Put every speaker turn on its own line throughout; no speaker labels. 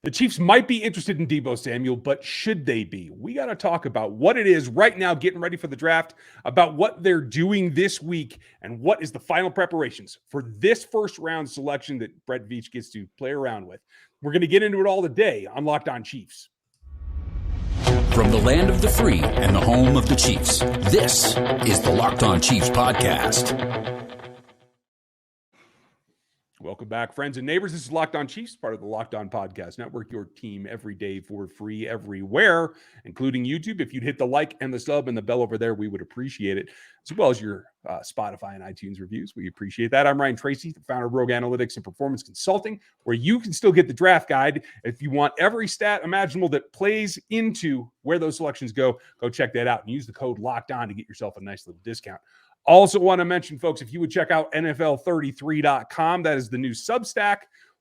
The Chiefs might be interested in Deebo Samuel, but should they be? We got to talk about what it is right now, getting ready for the draft, about what they're doing this week, and what is the final preparations for this first round selection that Brett Veach gets to play around with. We're going to get into it all today on Locked On Chiefs.
From the land of the free and the home of the Chiefs, this is the Locked On Chiefs podcast.
Welcome back, friends and neighbors. This is Locked On Chiefs, part of the Locked On Podcast Network, your team every day for free everywhere, including YouTube. If you'd hit the like and the sub and the bell over there, we would appreciate it, as well as your Spotify and iTunes reviews. We appreciate that. I'm Ryan Tracy, the founder of Rogue Analytics and Performance Consulting, where you can still get the draft guide. If you want every stat imaginable that plays into where those selections go check that out and use the code Locked On to get yourself a nice little discount. Also want to mention, folks, if you would check out NFL33.com, that is the new Substack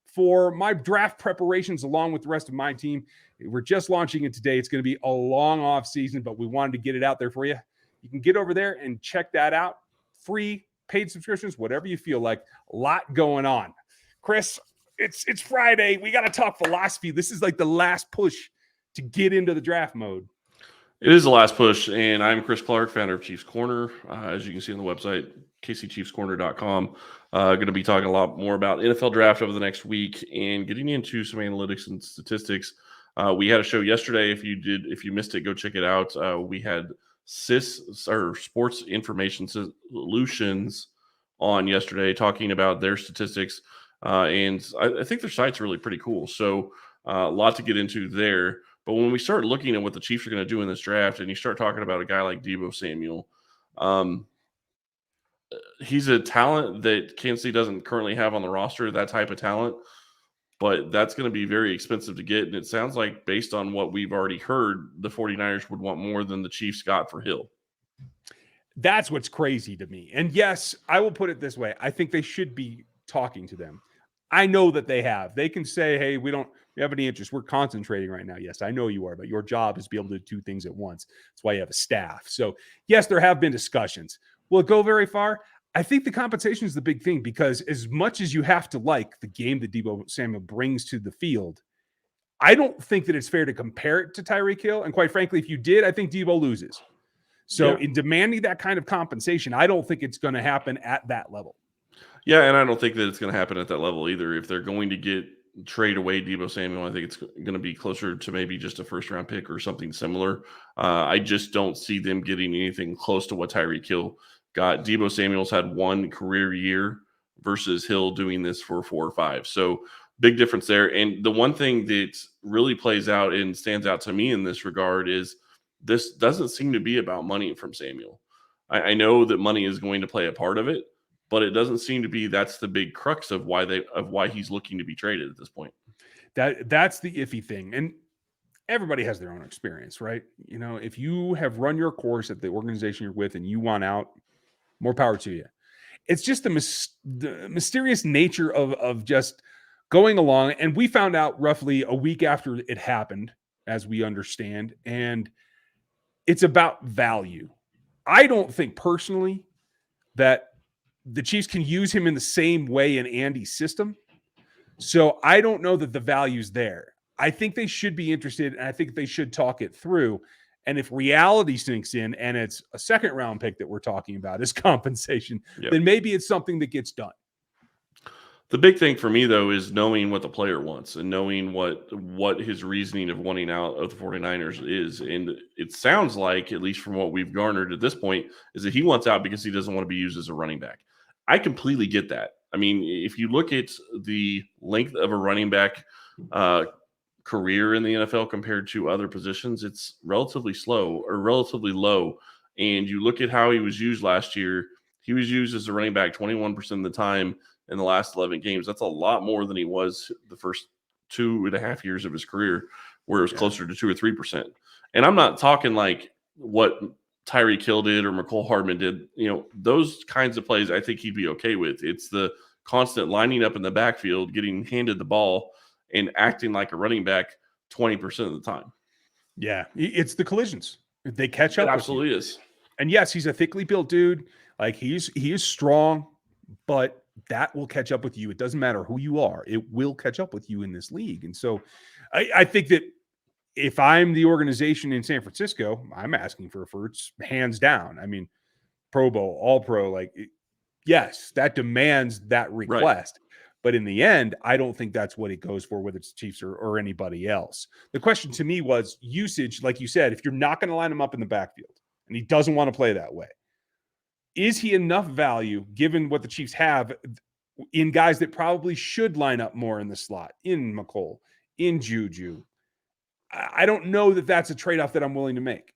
for my draft preparations along with the rest of my team. We're just launching it today. It's going to be a long off season, but we wanted to get it out there for you. You can get over there and check that out. Free, paid subscriptions, whatever you feel like. A lot going on. Chris, it's Friday. We got to talk philosophy. This is like the last push to get into the draft mode.
It is the last push, and I'm Chris Clark, founder of Chiefs Corner. As you can see on the website, kcchiefscorner.com. Going to be talking a lot more about NFL draft over the next week and getting into some analytics and statistics. We had a show yesterday. If you missed it, go check it out. We had Sports Information Solutions on yesterday talking about their statistics, and I think their site's really pretty cool. So a lot to get into there. But when we start looking at what the Chiefs are going to do in this draft, and you start talking about a guy like Deebo Samuel, he's a talent that Kansas City doesn't currently have on the roster, that type of talent. But that's going to be very expensive to get. And it sounds like, based on what we've already heard, the 49ers would want more than the Chiefs got for Hill.
That's what's crazy to me. And yes, I will put it this way. I think they should be talking to them. I know that they have. They can say, hey, we have any interest. We're concentrating right now. Yes, I know you are, but your job is to be able to do two things at once. That's why you have a staff. So yes, there have been discussions. Will it go very far? I think the compensation is the big thing, because as much as you have to like the game that Deebo Samuel brings to the field, I don't think that it's fair to compare it to Tyreek Hill. And quite frankly, if you did, I think Deebo loses. So in demanding that kind of compensation, I don't think it's going to happen at that level.
Yeah, and I don't think that it's going to happen at that level either. If they're going to trade away Deebo Samuel, I think it's going to be closer to maybe just a first-round pick or something similar. I just don't see them getting anything close to what Tyreek Hill got. Deebo Samuel's had one career year versus Hill doing this for 4 or 5. So big difference there. And the one thing that really plays out and stands out to me in this regard is this doesn't seem to be about money from Samuel. I know that money is going to play a part of it, but it doesn't seem to be that's the big crux of why he's looking to be traded at this point.
That's the iffy thing. And everybody has their own experience, right? You know, if you have run your course at the organization you're with and you want out, more power to you. It's just the mysterious nature of just going along. And we found out roughly a week after it happened, as we understand, and it's about value. I don't think personally that the Chiefs can use him in the same way in Andy's system. So I don't know that the value's there. I think they should be interested, and I think they should talk it through. And if reality sinks in and it's a second round pick that we're talking about as compensation, then maybe it's something that gets done.
The big thing for me, though, is knowing what the player wants and knowing what his reasoning of wanting out of the 49ers is. And it sounds like, at least from what we've garnered at this point, is that he wants out because he doesn't want to be used as a running back. I completely get that. I mean, if you look at the length of a running back career in the NFL compared to other positions, it's relatively low. And you look at how he was used last year, he was used as a running back 21% of the time in the last 11 games. That's a lot more than he was the first 2.5 years of his career, where it was closer to 2 or 3%. And I'm not talking like what Tyreek Hill did or McCole Hardman did. You know, those kinds of plays I think he'd be okay with. It's the constant lining up in the backfield, getting handed the ball, and acting like a running back 20% of the time.
Yeah, it's the collisions. They catch up.
It absolutely is.
And yes, he's a thickly built dude. Like he is strong, but that will catch up with you. It doesn't matter who you are. It will catch up with you in this league. And so I think that if I'm the organization in San Francisco, I'm asking for Ertz hands down. I mean, Pro Bowl, All Pro, like, yes, that demands that request. Right. But in the end, I don't think that's what it goes for, whether it's Chiefs or anybody else. The question to me was usage, like you said, if you're not going to line him up in the backfield and he doesn't want to play that way, is he enough value given what the Chiefs have in guys that probably should line up more in the slot, in McColl, in Juju? I don't know that that's a trade-off that I'm willing to make.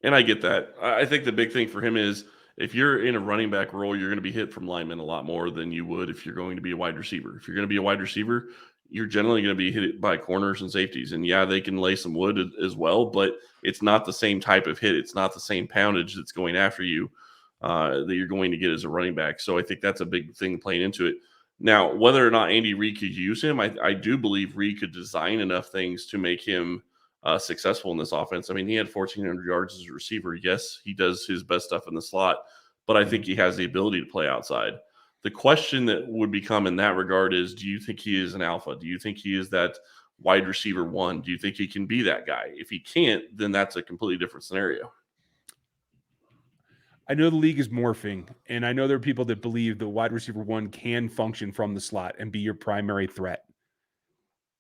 And I get that. I think the big thing for him is if you're in a running back role, you're going to be hit from linemen a lot more than you would if you're going to be a wide receiver. If you're going to be a wide receiver, you're generally going to be hit by corners and safeties. And yeah, they can lay some wood as well, but it's not the same type of hit. It's not the same poundage that's going after you that you're going to get as a running back. So I think that's a big thing playing into it. Now, whether or not Andy Reid could use him, I do believe Reid could design enough things to make him successful in this offense. I mean, he had 1,400 yards as a receiver. Yes, he does his best stuff in the slot, but I think he has the ability to play outside. The question that would become in that regard is, do you think he is an alpha? Do you think he is that wide receiver one? Do you think he can be that guy? If he can't, then that's a completely different scenario.
I know the league is morphing, and I know there are people that believe the wide receiver one can function from the slot and be your primary threat.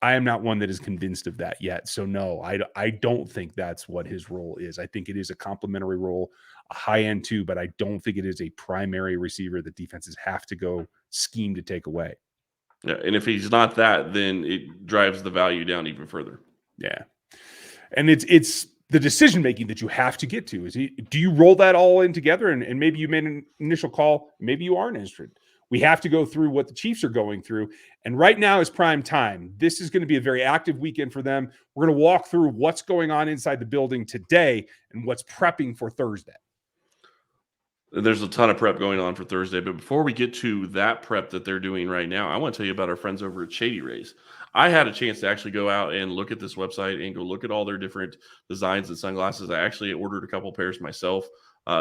I am not one that is convinced of that yet. So no, I don't think that's what his role is. I think it is a complementary role, a high end too, but I don't think it is a primary receiver that defenses have to go scheme to take away.
Yeah, and if he's not that, then it drives the value down even further.
Yeah. And it's the decision-making that you have to get to. Do you roll that all in together? And maybe you made an initial call. Maybe you aren't interested. We have to go through what the Chiefs are going through. And right now is prime time. This is going to be a very active weekend for them. We're going to walk through what's going on inside the building today and what's prepping for Thursday.
There's a ton of prep going on for Thursday. But before we get to that prep that they're doing right now, I want to tell you about our friends over at Shady Rays. I had a chance to actually go out and look at this website and go look at all their different designs and sunglasses. I actually ordered a couple pairs myself.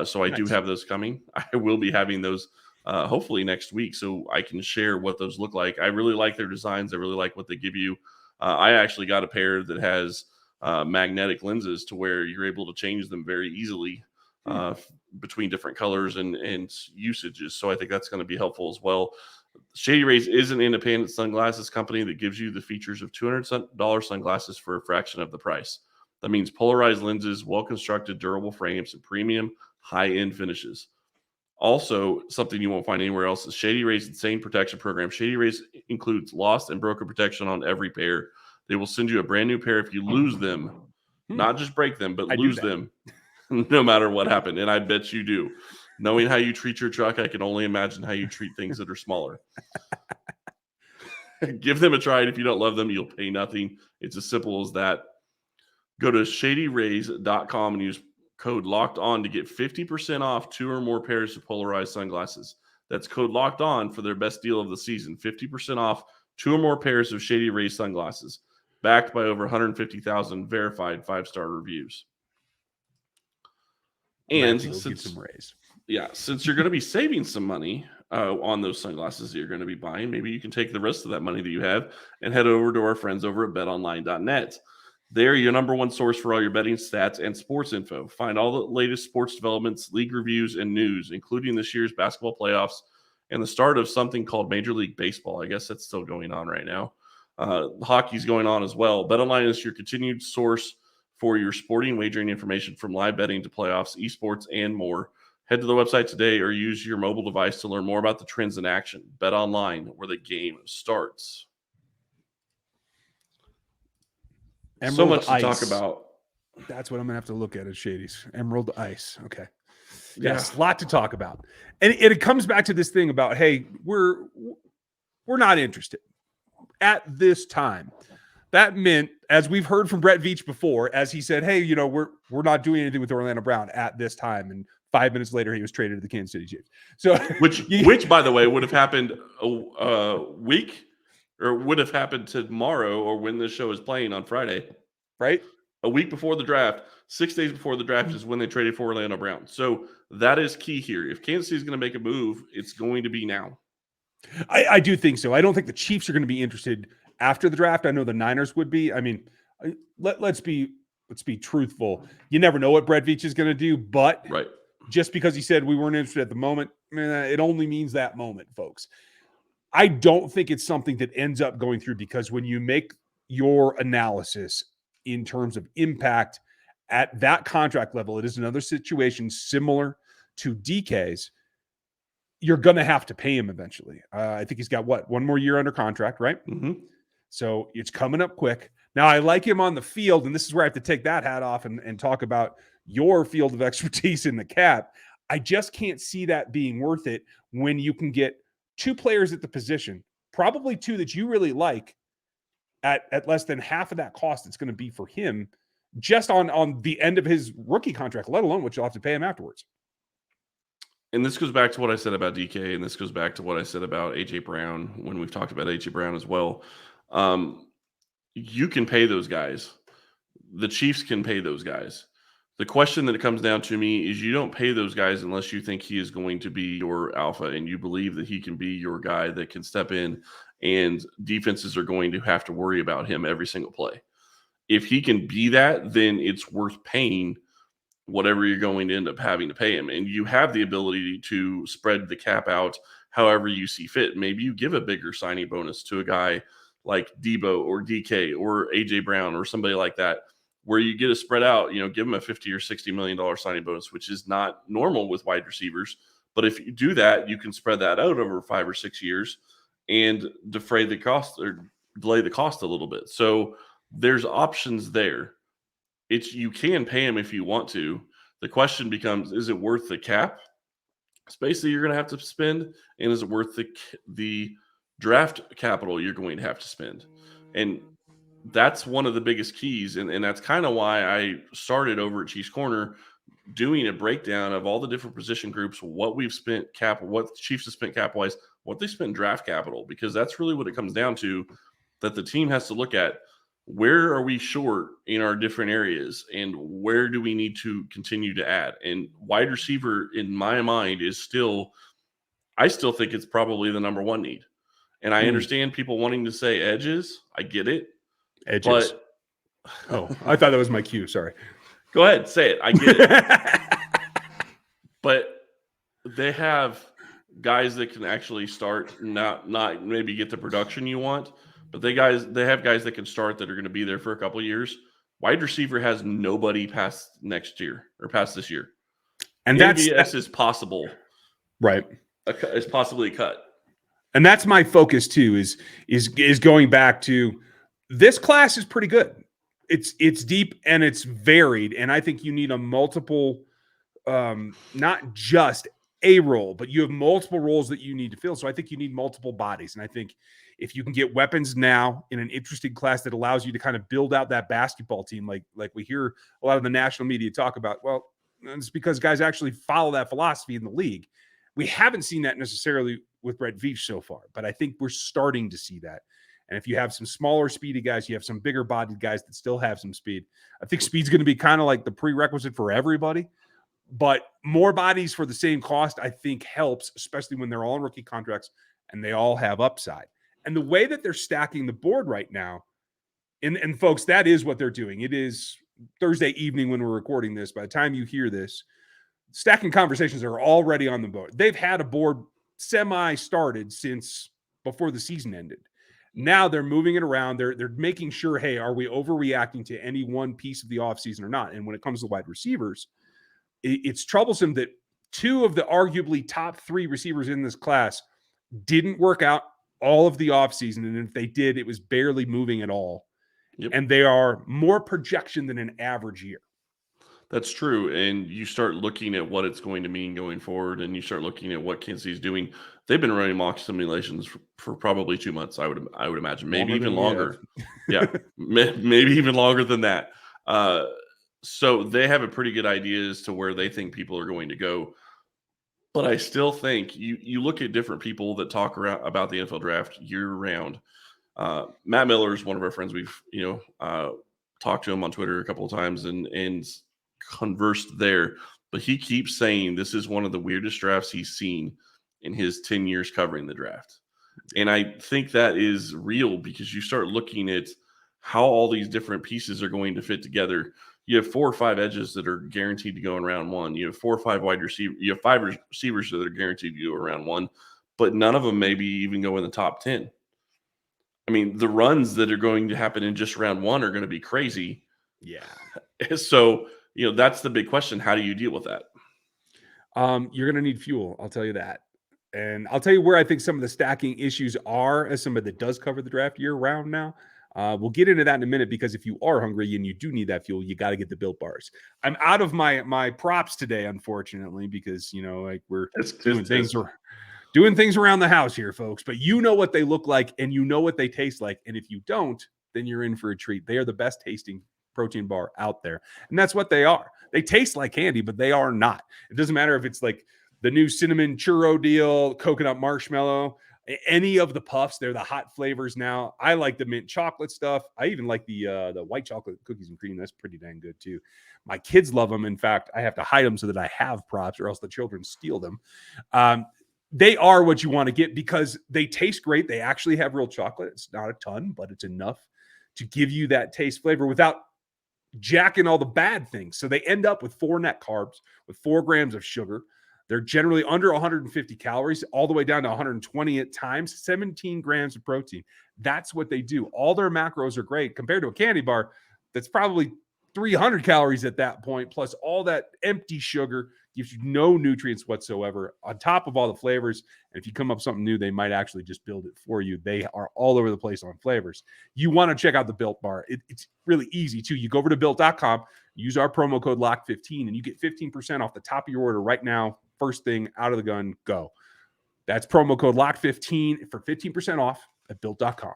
So I do have those coming. I will be having those hopefully next week so I can share what those look like. I really like their designs. I really like what they give you. I actually got a pair that has magnetic lenses to where you're able to change them very easily between different colors and usages. So I think that's going to be helpful as well. Shady Rays is an independent sunglasses company that gives you the features of $200 sunglasses for a fraction of the price. That means polarized lenses, well-constructed, durable frames, and premium high-end finishes. Also, something you won't find anywhere else is Shady Rays' Insane Protection Program. Shady Rays includes lost and broken protection on every pair. They will send you a brand new pair if you lose them. Not just break them, but lose them no matter what happened. And I bet you do. Knowing how you treat your truck, I can only imagine how you treat things that are smaller. Give them a try. And if you don't love them, you'll pay nothing. It's as simple as that. Go to shadyrays.com and use code locked on to get 50% off 2 or more pairs of polarized sunglasses. That's code locked on for their best deal of the season. 50% off 2 or more pairs of Shady Rays sunglasses, backed by over 150,000 verified 5-star reviews. And since you're going to be saving some money on those sunglasses that you're going to be buying, maybe you can take the rest of that money that you have and head over to our friends over at betonline.net. They're your number one source for all your betting stats and sports info. Find all the latest sports developments, league reviews, and news, including this year's basketball playoffs and the start of something called Major League Baseball. I guess that's still going on right now. Hockey's going on as well. BetOnline is your continued source for your sporting wagering information from live betting to playoffs, esports, and more. Head to the website today or use your mobile device to learn more about the trends in action. BetOnline, where the game starts.
Emerald
so much
ice.
To talk about.
That's what I'm going to have to look at Shady's. Emerald ice. Okay. Yes, a lot to talk about. And it comes back to this thing about, hey, we're not interested at this time. That meant, as we've heard from Brett Veach before, as he said, hey, we're not doing anything with Orlando Brown at this time. And 5 minutes later, he was traded to the Kansas City Chiefs. So,
which, by the way, would have happened a week, or would have happened tomorrow, or when this show is playing on Friday,
right?
A week before the draft, 6 days before the draft is when they traded for Orlando Brown. So that is key here. If Kansas City is going to make a move, it's going to be now.
I do think so. I don't think the Chiefs are going to be interested after the draft. I know the Niners would be. I mean, let's be truthful. You never know what Brett Veach is going to do, but
Right.
just because he said we weren't interested at the moment, it only means that moment, folks. I don't think it's something that ends up going through, because when you make your analysis in terms of impact at that contract level, it is another situation similar to DK's. You're going to have to pay him eventually. I think he's got one more year under contract, right?
Mm-hmm.
So it's coming up quick. Now, I like him on the field, and this is where I have to take that hat off and talk about your field of expertise in the cap. I just can't see that being worth it when you can get two players at the position, probably two that you really like, at less than half of that cost it's going to be for him just on the end of his rookie contract, let alone what you'll have to pay him afterwards.
And this goes back to what I said about DK, and this goes back to what I said about AJ Brown when we've talked about AJ Brown as well. You can pay those guys. The Chiefs can pay those guys. The question that it comes down to me is you don't pay those guys unless you think he is going to be your alpha and you believe that he can be your guy that can step in and defenses are going to have to worry about him every single play. If he can be that, then it's worth paying whatever you're going to end up having to pay him. And you have the ability to spread the cap out however you see fit. Maybe you give a bigger signing bonus to a guy like Deebo or DK or AJ Brown or somebody like that, where you get a spread out, give them a $50 or $60 million signing bonus, which is not normal with wide receivers. But if you do that, you can spread that out over 5 or 6 years and defray the cost or delay the cost a little bit. So there's options there. You can pay him if you want to. The question becomes, is it worth the cap space that you're going to have to spend? And is it worth the draft capital you're going to have to spend? And that's one of the biggest keys. And that's kind of why I started over at Chiefs Corner doing a breakdown of all the different position groups, what we've spent what the Chiefs have spent cap-wise, what they spent draft capital, because that's really what it comes down to, that the team has to look at. Where are we short in our different areas and where do we need to continue to add? And wide receiver, in my mind, I still think it's probably the number one need. And I understand people wanting to say edges. I get it.
Edges. But, I thought that was my cue. Sorry.
Go ahead. Say it. I get it. But they have guys that can actually start, not maybe get the production you want, but they have guys that can start that are going to be there for a couple of years. Wide receiver has nobody past next year or past this year. And MVS is possible.
Right.
It's possibly a cut.
And that's my focus too, is going back to this class is pretty good. It's deep and it's varied. And I think you need a multiple, not just a role, but you have multiple roles that you need to fill. So I think you need multiple bodies. And I think if you can get weapons now in an interesting class that allows you to kind of build out that basketball team, like we hear a lot of the national media talk about, well, it's because guys actually follow that philosophy in the league. We haven't seen that necessarily with Brett Veach so far, but I think we're starting to see that. And if you have some smaller, speedy guys, you have some bigger bodied guys that still have some speed. I think speed's going to be kind of like the prerequisite for everybody. But more bodies for the same cost, I think, helps, especially when they're all on rookie contracts and they all have upside. And the way that they're stacking the board right now, and folks, that is what they're doing. It is Thursday evening when we're recording this. By the time you hear this, stacking conversations are already on the board. They've had a board semi-started since before the season ended. Now they're moving it around. They're making sure, hey, are we overreacting to any one piece of the offseason or not? And when it comes to wide receivers, it's troublesome that two of the arguably top 3 receivers in this class didn't work out all of the offseason. And if they did, it was barely moving at all. Yep. And they are more projection than an average year.
That's true. And you start looking at what it's going to mean going forward, and you start looking at what Kansas City's doing. They've been running mock simulations for probably 2 months, I would imagine. Maybe even longer. Yeah, maybe even longer than that. So they have a pretty good idea as to where they think people are going to go. But I still think you look at different people that talk about the NFL draft year round. Matt Miller is one of our friends. We've talked to him on Twitter a couple of times and conversed there. But he keeps saying this is one of the weirdest drafts he's seen in his 10 years covering the draft. And I think that is real because you start looking at how all these different pieces are going to fit together. You have 4 or 5 edges that are guaranteed to go in round one. You have 4 or 5 wide receivers. You have 5 receivers that are guaranteed to go around one, but none of them maybe even go in the top 10. I mean, the runs that are going to happen in just round one are going to be crazy.
Yeah.
So, that's the big question. How do you deal with that?
You're going to need fuel. I'll tell you that. And I'll tell you where I think some of the stacking issues are as somebody that does cover the draft year round now. We'll get into that in a minute because if you are hungry and you do need that fuel, you got to get the Built Bars. I'm out of my props today, unfortunately, because, we're doing things around the house here, folks. But you know what they look like and you know what they taste like. And if you don't, then you're in for a treat. They are the best tasting protein bar out there. And that's what they are. They taste like candy, but they are not. It doesn't matter if it's like the new cinnamon churro deal, coconut marshmallow, any of the puffs. They're the hot flavors now. I like the mint chocolate stuff. I even like the white chocolate cookies and cream. That's pretty dang good too. My kids love them. In fact, I have to hide them so that I have props or else the children steal them. They are what you want to get because they taste great. They actually have real chocolate. It's not a ton, but it's enough to give you that taste flavor without jacking all the bad things. So they end up with 4 net carbs, with 4 grams of sugar. They're generally under 150 calories, all the way down to 120 at times, 17 grams of protein. That's what they do. All their macros are great compared to a candy bar that's probably 300 calories at that point, plus all that empty sugar gives you no nutrients whatsoever on top of all the flavors. And if you come up with something new, they might actually just build it for you. They are all over the place on flavors. You want to check out the Built Bar. It's really easy too. You go over to built.com, use our promo code LOCK15, and you get 15% off the top of your order right now. First thing out of the gun, go. That's promo code LOCK15 for 15% off at built.com.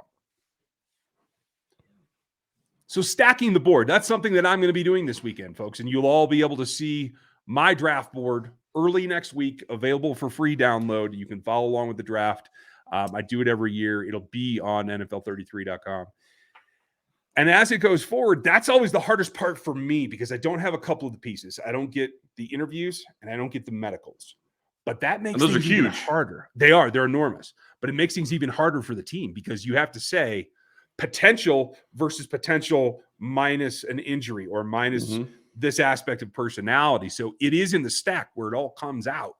So stacking the board, that's something that I'm going to be doing this weekend, folks. And you'll all be able to see my draft board early next week, available for free download. You can follow along with the draft. I do it every year. It'll be on NFL33.com. And as it goes forward, that's always the hardest part for me because I don't have a couple of the pieces. I don't get the interviews and I don't get the medicals. But that makes things even harder. They're enormous. But it makes things even harder for the team because you have to say potential versus potential minus an injury or minus this aspect of personality. So it is in the stack where it all comes out.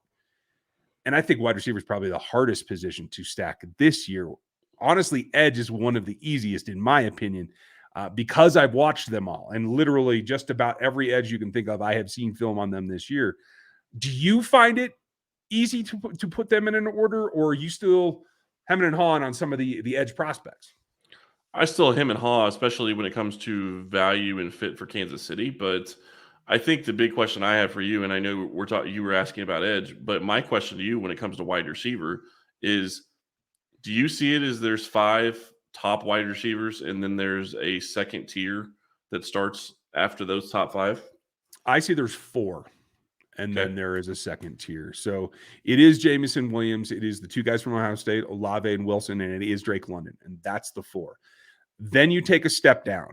And I think wide receiver is probably the hardest position to stack this year. Honestly, edge is one of the easiest, in my opinion, because I've watched them all. And literally just about every edge you can think of, I have seen film on them this year. Do you find it easy to put them in an order, or are you still hemming and hawing on some of the edge prospects?
I still hem and haw, especially when it comes to value and fit for Kansas City. But I think the big question I have for you, and I know you were asking about edge, but my question to you when it comes to wide receiver is, do you see it as there's 5 top wide receivers and then there's a second tier that starts after those top 5?
I see there's 4. And then there is a second tier. So it is Jamison Williams. It is the 2 guys from Ohio State, Olave and Wilson, and it is Drake London. And that's the 4. Then you take a step down.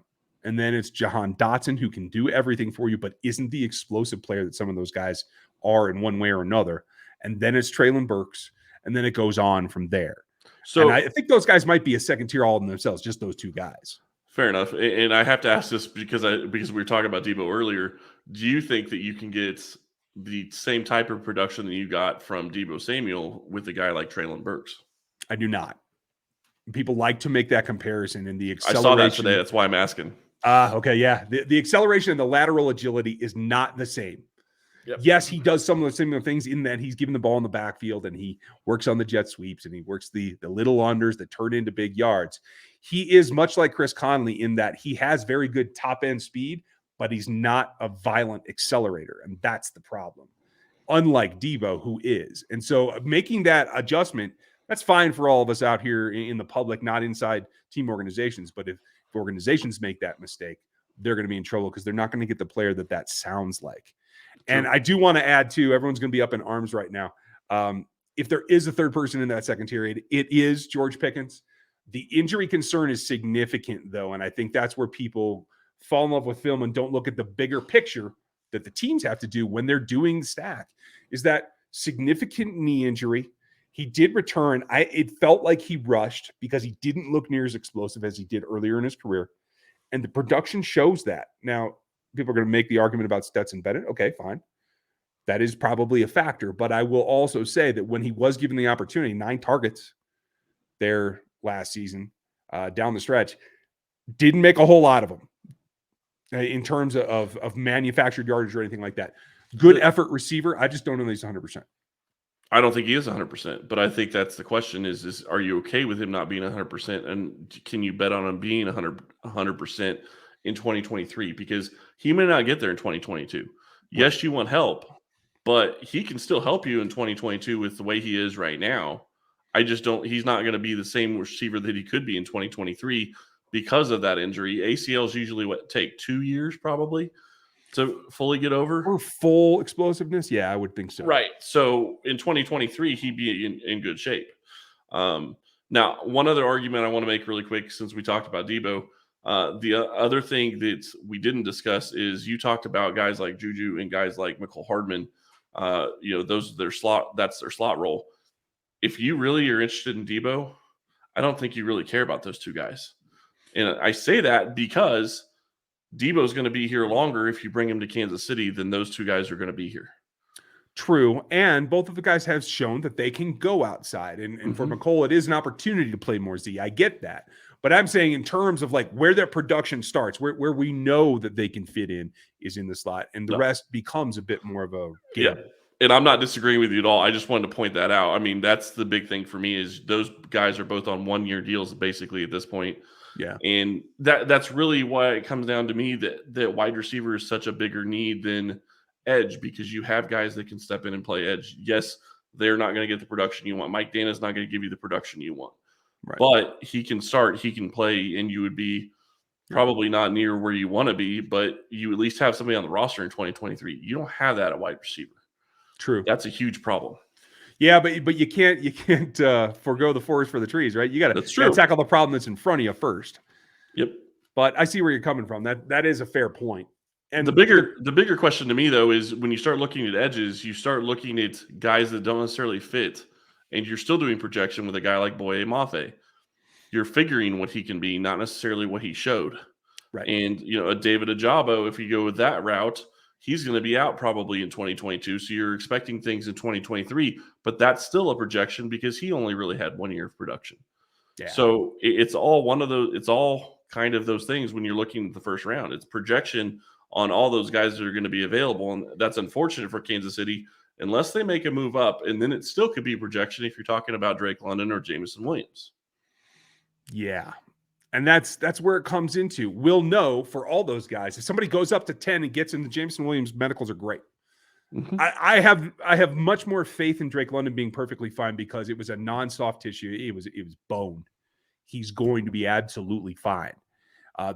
And then it's Jahan Dotson, who can do everything for you, but isn't the explosive player that some of those guys are in one way or another. And then it's Treylon Burks. And then it goes on from there. So and I think those guys might be a second tier all in themselves, just those 2 guys.
Fair enough. And I have to ask this because we were talking about Deebo earlier. Do you think that you can get the same type of production that you got from Deebo Samuel with a guy like Treylon Burks?
I do not. People like to make that comparison, and the acceleration.
I saw that today. That's why I'm asking.
Okay, yeah. The acceleration and the lateral agility is not the same. Yep. Yes, he does some of the similar things in that he's given the ball in the backfield and he works on the jet sweeps and he works the little unders that turn into big yards. He is much like Chris Conley in that he has very good top-end speed, but he's not a violent accelerator, and that's the problem, unlike Deebo, who is. And so making that adjustment, that's fine for all of us out here in the public, not inside team organizations. But if organizations make that mistake, they're going to be in trouble because they're not going to get the player that sounds like. True. And I do want to add, too, everyone's going to be up in arms right now. If there is a third person in that second tier, it is George Pickens. The injury concern is significant, though, and I think that's where people fall in love with film and don't look at the bigger picture that the teams have to do when they're doing stack, is that significant knee injury. He did return. It felt like he rushed because he didn't look near as explosive as he did earlier in his career. And the production shows that. Now, people are going to make the argument about Stetson Bennett. Okay, fine. That is probably a factor. But I will also say that when he was given the opportunity, 9 targets there last season down the stretch, didn't make a whole lot of them in terms of manufactured yardage or anything like that. Good effort receiver. I just don't know that he's 100%.
I don't think he is 100%, but I think that's the question is are you okay with him not being 100%? And can you bet on him being 100% in 2023? Because he may not get there in 2022. Yes, you want help, but he can still help you in 2022 with the way he is right now. He's not going to be the same receiver that he could be in 2023 because of that injury. ACLs usually take 2 years probably to fully get over.
Or full explosiveness? Yeah, I would think so.
Right. So in 2023, he'd be in good shape. Now, one other argument I want to make really quick, since we talked about Deebo, the other thing that we didn't discuss is you talked about guys like Juju and guys like Mecole Hardman. That's their slot role. If you really are interested in Deebo, I don't think you really care about those two guys. And I say that because Deebo's going to be here longer if you bring him to Kansas City than those two guys are going to be here.
True. And both of the guys have shown that they can go outside. And for Mecole, it is an opportunity to play more Z. I get that. But I'm saying in terms of like where their production starts, where we know that they can fit in is in the slot. And the rest becomes a bit more of a game.
Yeah. And I'm not disagreeing with you at all. I just wanted to point that out. I mean, that's the big thing for me is those guys are both on 1-year deals basically at this point.
Yeah.
And that's really why it comes down to me that wide receiver is such a bigger need than edge, because you have guys that can step in and play edge. Yes, they're not going to get the production you want. Mike Dana's not going to give you the production you want. Right. But he can start, he can play, and you would be probably not near where you want to be, but you at least have somebody on the roster in 2023. You don't have that at wide receiver.
True.
That's a huge problem.
Yeah, but you can't forego the forest for the trees, right? You got to tackle the problem that's in front of you first.
Yep.
But I see where you're coming from. That is a fair point. And
the bigger question to me though is when you start looking at edges, you start looking at guys that don't necessarily fit, and you're still doing projection with a guy like Boye Mafe. You're figuring what he can be, not necessarily what he showed.
Right.
And a David Ajabo, if you go with that route, he's going to be out probably in 2022. So you're expecting things in 2023, but that's still a projection because he only really had 1 year of production. Yeah. So it's all one of those. It's all kind of those things when you're looking at the first round. It's projection on all those guys that are going to be available. And that's unfortunate for Kansas City unless they make a move up. And then it still could be projection if you're talking about Drake London or Jameson Williams.
Yeah. And that's where it comes into. We'll know for all those guys. If somebody goes up to 10 and gets into Jameson Williams, medicals are great. Mm-hmm. I have much more faith in Drake London being perfectly fine because it was a non-soft tissue. It was bone. He's going to be absolutely fine.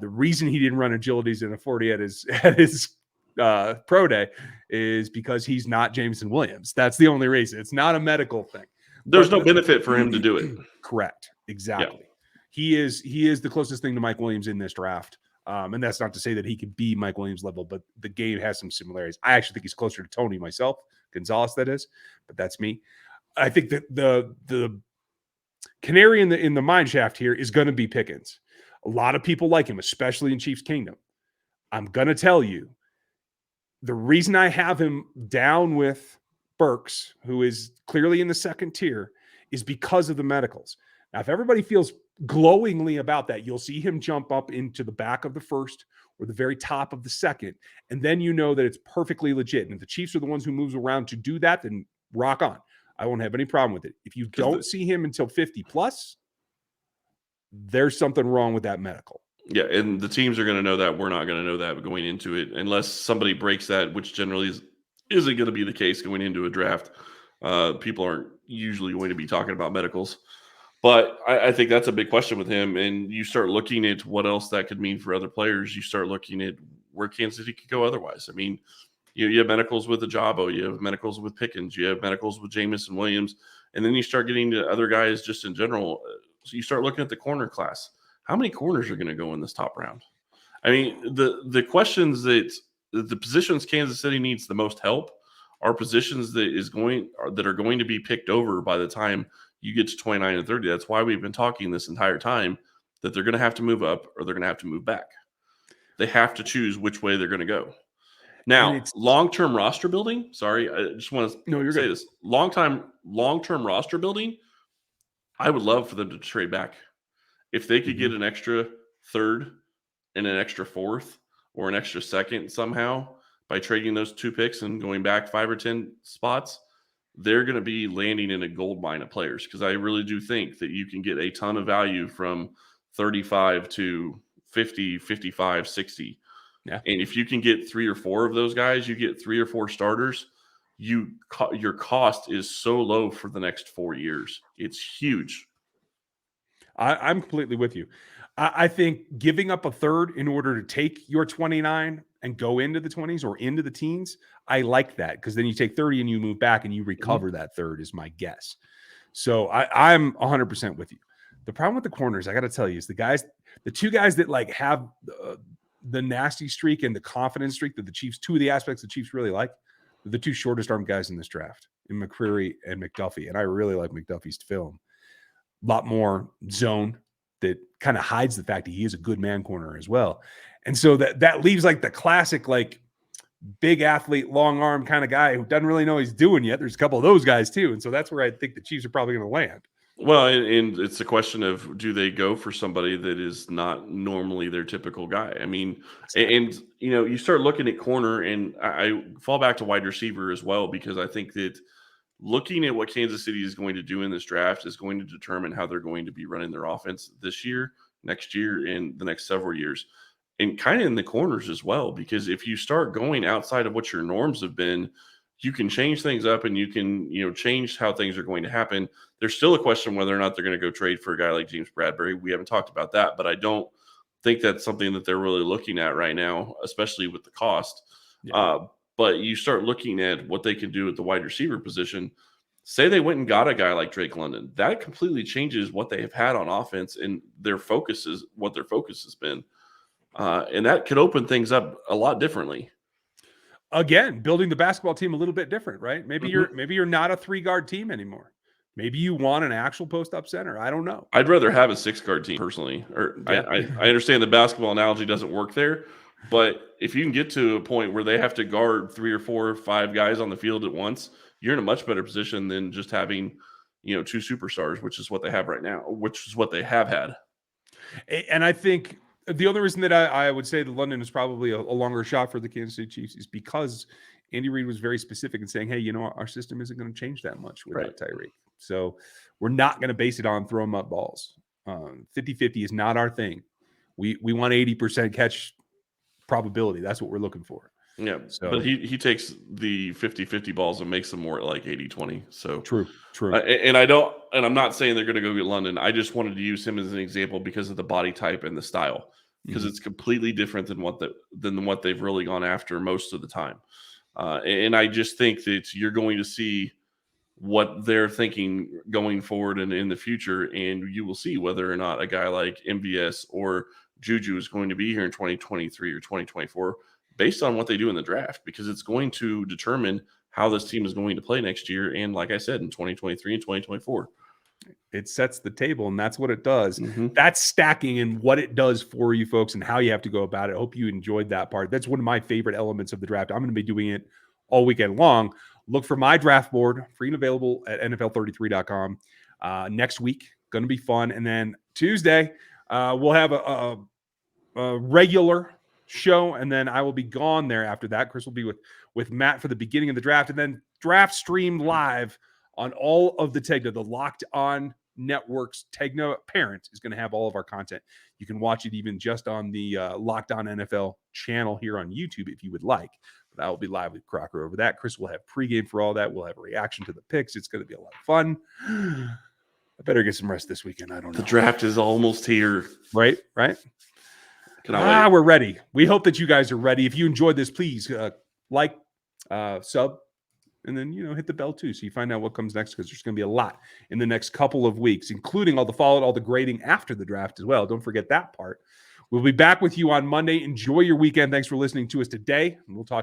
The reason he didn't run agilities in a 40 at his pro day is because he's not Jameson Williams. That's the only reason. It's not a medical thing.
There's no benefit for him to do it.
Correct. Exactly. Yeah. He is the closest thing to Mike Williams in this draft. And that's not to say that he could be Mike Williams level, but the game has some similarities. I actually think he's closer to Tony myself, Gonzalez, that is, but that's me. I think that the canary in the mine shaft here is going to be Pickens. A lot of people like him, especially in Chiefs Kingdom. I'm going to tell you, the reason I have him down with Burks, who is clearly in the second tier, is because of the medicals. Now, if everybody feels glowingly about that, you'll see him jump up into the back of the first or the very top of the second, and then you know that it's perfectly legit. And if the Chiefs are the ones who moves around to do that, then rock on. I won't have any problem with it. If you don't see him until 50 plus, there's something wrong with that medical.
Yeah, and the teams are going to know that. We're not going to know that going into it unless somebody breaks that, which generally isn't going to be the case going into a draft. People aren't usually going to be talking about medicals. But I think that's a big question with him. And you start looking at what else that could mean for other players. You start looking at where Kansas City could go otherwise. I mean, you have medicals with Ajabo. You have medicals with Pickens. You have medicals with Jameson Williams. And then you start getting to other guys just in general. So you start looking at the corner class. How many corners are going to go in this top round? I mean, the questions that the positions Kansas City needs the most help are positions that are going to be picked over by the time you get to 29 and 30. That's why we've been talking this entire time that they're going to have to move up or they're going to have to move back. They have to choose which way they're going to go.
And
Now,
it's
long-term roster building. Sorry, I just want to say this. Long-term roster building. I would love for them to trade back. If they could get an extra third and an extra fourth or an extra second somehow by trading those 2 picks and going back 5 or 10 spots, they're going to be landing in a gold mine of players, because I really do think that you can get a ton of value from 35 to 50, 55, 60.
Yeah.
And if you can get 3 or 4 of those guys, you get 3 or 4 starters, your cost is so low for the next 4 years. It's huge.
I'm completely with you. I think giving up a third in order to take your 29 and go into the 20s or into the teens, I like that, because then you take 30 and you move back and you recover that third, is my guess. So I'm 100% with you. The problem with the corners, I got to tell you, is the 2 guys that like have the nasty streak and the confidence streak that the Chiefs, 2 of the aspects the Chiefs really like, the 2 shortest arm guys in this draft, in McCreary and McDuffie. And I really like McDuffie's film. A lot more zone that kind of hides the fact that he is a good man corner as well. And so that leaves like the classic, like big athlete, long arm kind of guy who doesn't really know what he's doing yet. There's a couple of those guys too. And so that's where I think the Chiefs are probably going to land.
Well, and it's a question of, do they go for somebody that is not normally their typical guy? I mean, and you start looking at corner, and I fall back to wide receiver as well, because I think that looking at what Kansas City is going to do in this draft is going to determine how they're going to be running their offense this year, next year, and the next several years. And kind of in the corners as well, because if you start going outside of what your norms have been, you can change things up, and you can, change how things are going to happen. There's still a question whether or not they're going to go trade for a guy like James Bradbury. We haven't talked about that, but I don't think that's something that they're really looking at right now, especially with the cost. Yeah. But you start looking at what they can do at the wide receiver position. Say they went and got a guy like Drake London. That completely changes what they have had on offense, and what their focus has been. And that could open things up a lot differently.
Again, building the basketball team a little bit different, right? Maybe you're not a 3-guard team anymore. Maybe you want an actual post-up center. I don't know.
I'd rather have a 6-guard team personally. I understand the basketball analogy doesn't work there, but if you can get to a point where they have to guard 3 or 4 or 5 guys on the field at once, you're in a much better position than just having, 2 superstars, which is what they have right now, which is what they have had.
And I think the only reason that I would say that London is probably a longer shot for the Kansas City Chiefs is because Andy Reid was very specific in saying, hey, our system isn't going to change that much without Tyreek. So we're not going to base it on throw 'em up balls. 50-50 is not our thing. We want 80% catch probability. That's what we're looking for.
Yeah. So, but he takes the 50-50 balls and makes them more like 80-20. So
true.
And I'm not saying they're going to go get London. I just wanted to use him as an example because of the body type and the style, because it's completely different than what they've really gone after most of the time. And I just think that you're going to see what they're thinking going forward and in the future, and you will see whether or not a guy like MVS or Juju is going to be here in 2023 or 2024 based on what they do in the draft, because it's going to determine how this team is going to play next year. And like I said, in 2023 and 2024.
It sets the table, and that's what it does. That's stacking and what it does for you folks and how you have to go about it. I hope you enjoyed that part. That's one of my favorite elements of the draft. I'm going to be doing it all weekend long. Look for my draft board, free and available at NFL33.com. Next week, going to be fun. And then Tuesday, we'll have a regular show, and then I will be gone there after that. Chris will be with Matt for the beginning of the draft, and then draft streamed live on all of the Tegna. The Locked On Network's Tegna parent is going to have all of our content. You can watch it even just on the Locked On NFL channel here on YouTube if you would like. But I will be live with Crocker over that. Chris will have pregame for all that. We'll have a reaction to the picks. It's going to be a lot of fun. I better get some rest this weekend. I don't know.
The draft is almost here.
Right?
Cannot wait.
We're ready. We hope that you guys are ready. If you enjoyed this, please like, sub, and then, hit the bell too, so you find out what comes next, because there's going to be a lot in the next couple of weeks, including all the grading after the draft as well. Don't forget that part. We'll be back with you on Monday. Enjoy your weekend. Thanks for listening to us today, and we'll talk